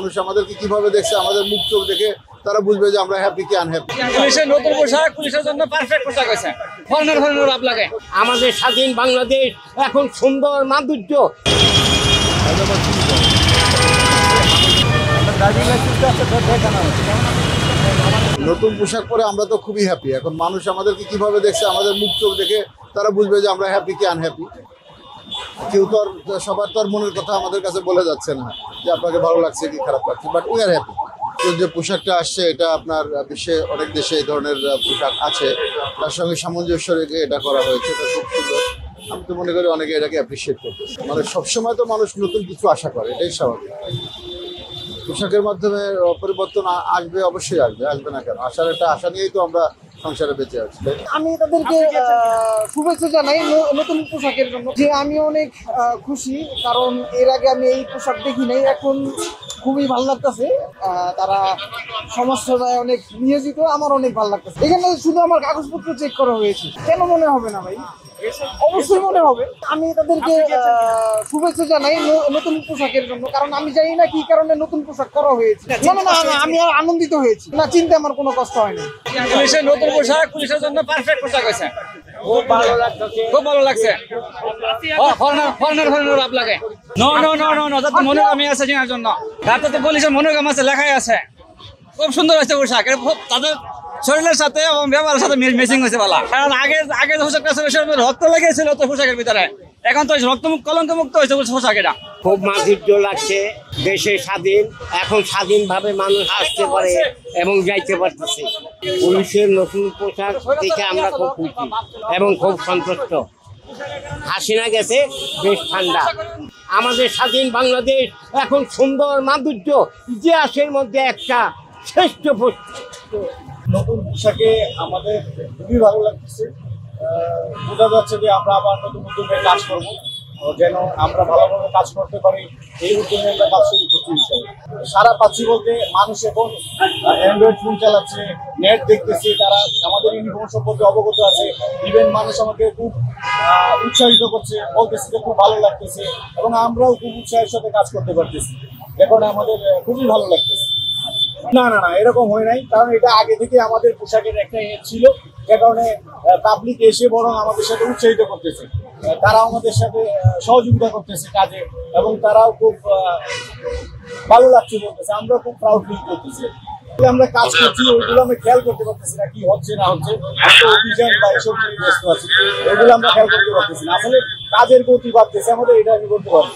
মানুষ আমাদেরকে কিভাবে দেখছে, আমাদের মুখ চোখ দেখে তারা বুঝবে যে আমরা হ্যাপি কি আনহ্যাপি। পুলিশের নতুন পোশাক পুলিশের জন্য পারফেক্ট পোশাক হয়েছে, ফরেনার লাভ লাগে। আমাদের স্বাধীন বাংলাদেশ এখন সুন্দর মাধুর্য। নতুন পোশাক পরে আমরা তো খুবই হ্যাপি। এখন মানুষ আমাদেরকে কিভাবে দেখছে, আমাদের মুখ চোখ দেখে তারা বুঝবে যে আমরা হ্যাপি কি আনহ্যাপি। কেউ তো আর সবার তো আর মনের কথা আমাদের কাছে বলে যাচ্ছে না যে আপনাকে ভালো লাগছে কি খারাপ লাগছে, বাট উই আর হ্যাপি। যে পোশাকটা আসছে এটা আপনার বিশ্বে অনেক দেশে এই ধরনের পোশাক আছে, তার সঙ্গে সামঞ্জস্য রেখে এটা করা হয়েছে, এটা খুব সুন্দর। আমি তো মনে করি অনেকে এটাকে অ্যাপ্রিসিয়েট করতে, মানে সবসময় তো মানুষ নতুন কিছু আশা করে, এটাই স্বাভাবিক। পোশাকের মাধ্যমে পরিবর্তন আসবে, অবশ্যই আসবে, আসবে না কেন? আসার একটা আশা নিয়েই তো আমরা সংসারে বেঁচে আছি। আমি তাদেরকে শুভেচ্ছা জানাই নতুন পোশাকের জন্য, যে আমি অনেক খুশি, কারণ এর আগে আমি এই পোশাক দেখি নাই, এখন খুবই ভালো লাগতেছে। তারা সমাজসেবায় অনেক নিয়োজিত, আমার অনেক ভালো লাগতেছে। এখানে শুধু আমার কাগজপত্র চেক করা হয়েছে, কেন মনে হবে না ভাই? অবশ্যই মনে হবে। আমি তাদেরকে শুভেচ্ছা জানাই নতুন পোশাকের জন্য, কারণ আমি জানি না কি কারণে নতুন পোশাক করা হয়েছে। না, আমি আনন্দিত হয়েছি, না চিন্তা আমার কোনো কষ্ট হয় না। পুলিশের নতুন পোশাক পুলিশের জন্য পারফেক্ট পোশাক হয়েছে, খুব ভালো লাগছে। ফরেনার লাভ লাগে। যাতে মনোগামী আছে চেনার জন্য, তাতে পুলিশের মনোগাম আছে লেখাই আছে। খুব সুন্দর হয়েছে পোশাক, তাদের শরীরের সাথে এবং ব্যবহারের সাথে ম্যাচিং হয়েছে বলা। কারণ আগে যে পোশাকটা ছিল সেটা রক্ত লেগেছিল তো পোশাকের ভিতরে, এখন তো কলঙ্কমুক্ত হয়েছে পোশাক। এটা খুব মাধুর্য লাগছে। দেশে স্বাধীন, এখন স্বাধীনভাবে মানুষ আসতে পারে এবং যাইতে পারতেছে। পুলিশের নতুন পোশাক দেখে আমরা খুব খুশি এবং খুব সন্তুষ্ট। হাসিনা গেছে, বেশ ঠান্ডা। আমাদের স্বাধীন বাংলাদেশ এখন সুন্দর মাধুর্য, ইতিহাসের মধ্যে একটা শ্রেষ্ঠ নতুন পোশাকে আমাদের খুবই ভালো লাগতেছে। বোঝা যাচ্ছে যে আমরা আবার নতুন উদ্যোগে কাজ করবো, যেন আমরা ভালোভাবে কাজ করতে পারি। এই উদ্যোগে আমরা কাজ শুরু করছি হিসাবে সারা পাচ্ছি বলতে, মানুষ এখন অ্যান্ড্রয়েড ফোন চালাচ্ছে, নেট দেখতেছে, তারা আমাদের ইউনিফর্ম সম্পর্কে অবগত আছে। ইভেন মানুষ আমাকে খুব উৎসাহিত করছে, বলতেছে যে খুব ভালো লাগতেছে, এবং আমরাও খুব উৎসাহের সাথে কাজ করতে পারতেছি। এখন আমাদের খুবই ভালো লাগতেছে। না, এরকম হয় নাই, কারণ এটা আগে থেকে আমাদের পোশাকের একটা ছিল, যে কারণে পাবলিক এসে বরং আমাদের সাথে উৎসাহিত করতেছে, তারাও আমাদের সাথে সহযোগিতা করতেছে কাজে, এবং তারাও খুব ভালো লাগছে বলতেছে। আমরা খুব প্রাউড ফিল করতেছি। আমরা কাজ করছি, ওইগুলো আমরা খেয়াল করতে পারতেছি না, কি হচ্ছে না হচ্ছে, অভিযান বা এসব নিয়ে ব্যস্ত আছি, ওইগুলো আমরা খেয়াল করতে পারতেছি না। আসলে কাজের গতি বাড়তেছে আমাদের, এটা আমি বলতে পারি।